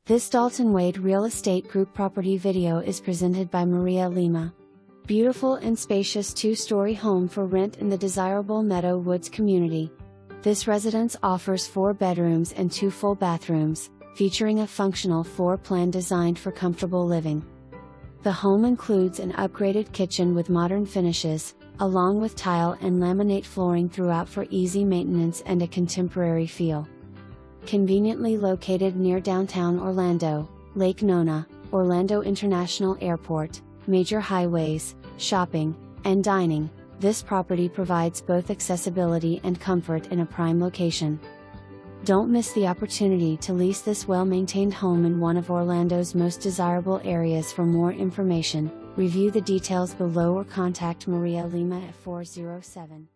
This Dalton Wade Real Estate Group property video is presented by Maria Lima. Beautiful and spacious two-story home for rent in the desirable Meadow Woods community. This residence offers 4 bedrooms and 2 full bathrooms, featuring a functional floor plan designed for comfortable living. The home includes an upgraded kitchen with modern finishes, along with tile and laminate flooring throughout for easy maintenance and a contemporary feel. Conveniently located near downtown Orlando, Lake Nona, Orlando International Airport, major highways, shopping, and dining, this property provides both accessibility and comfort in a prime location. Don't miss the opportunity to lease this well-maintained home in one of Orlando's most desirable areas. For more information, review the details below or contact Maria Lima at 407